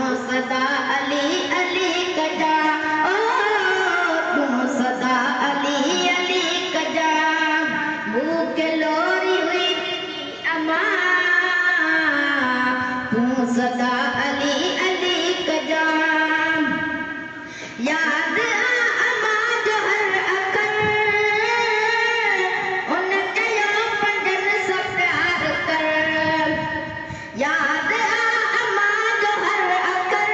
सदा अली अली कजा, ओ तू सदा अली अली कजा। भूख लोरी हुई अमा, तू सदा अली अली कजा। याद अमा जो हर अखर, उन कयो पंजन सां प्यार कर। याद अमा जो हर अखर,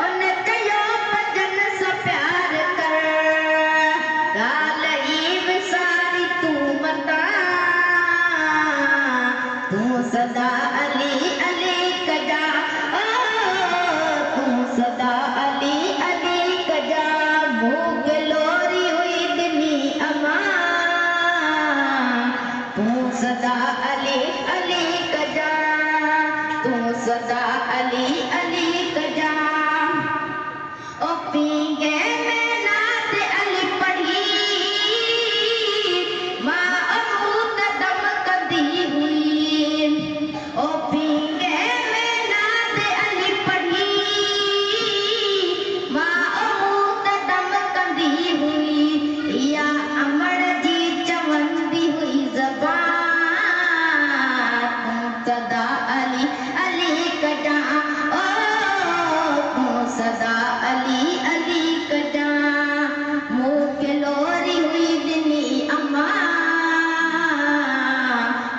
उन कयो पंजन सां प्यार कर। ॻाल्हि ई विसारी तूं मता, तूं सदा अली अली कजा, ओ तू सदा अली अली कजा। भूख लोरी हुई दिनी अमा, तू सदा अली अली कजा, तू सदा अली अली कजा। ओ पींगे में नात अली पढ़ी, मां अमूद दम कंदी हुई। ओ पींगे में नात अली पढ़ी, मां अमूद दम कंदी हुई। या अमर जी चवंदी हुई ज़बान, तू सदा अली अली कजा, ओ तू सदा अली अली कजा। मूंखे लोरी हुई दिनी अमा,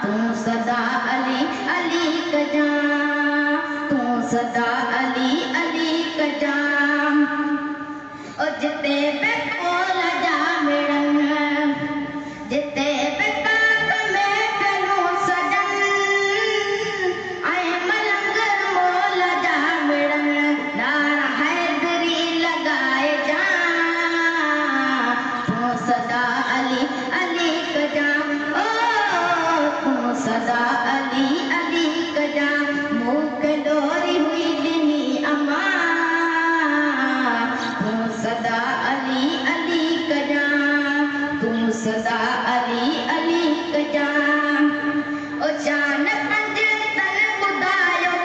तू सदा अली अली कजा, तू सदा अली अली कजा। ओ जिते बि कोल जा मिड़न, जिते बि काक में कलू सजन, ऐं मलंग मोल जा मिड़न, नारा हैदरी लॻाए जा, तू सदा अली अली कजा, ओ तू सदा अली अली कजा। मूंखे लोरी हुई दिनी अमा, तू सदा अली अली कजा, तू सदा अली अली कजा। ओ जान पंज तन ॿुधायो,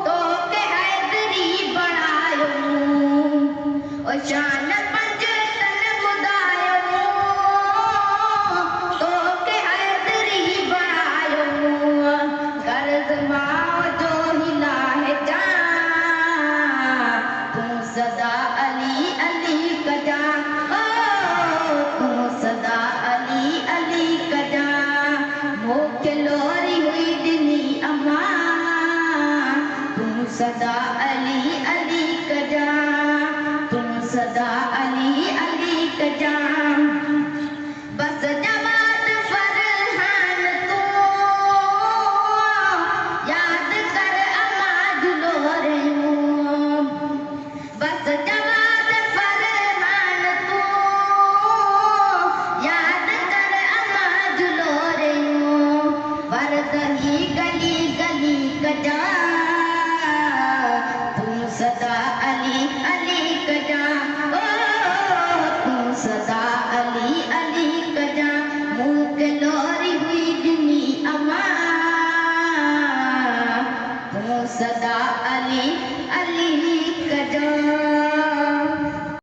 तोखे हैदरी बणायो। ओ जान पंज तन ॿुधायो, तोखे हैदरी बणायो। कर्ज़ माउ जो हिलाए जा, तू सदा अली अली कजा, ओ तू सदा अली अली कजा। मूंखे लोरी हुई दिनी अमा, तू सदा अली अली कजा, तू सदा अली अली कजा। बस जवाद फरहान तू, याद कर अमा जुलोरियूं। बस जवाद फरहान तू, याद कर अमा जुलोरियूं। वरदही गली गली कजा, तू सदा अली अली कजा, ओ तू सदा अली अली कजा। मूंखे लोरी हुई दिनी अमा, तू सदा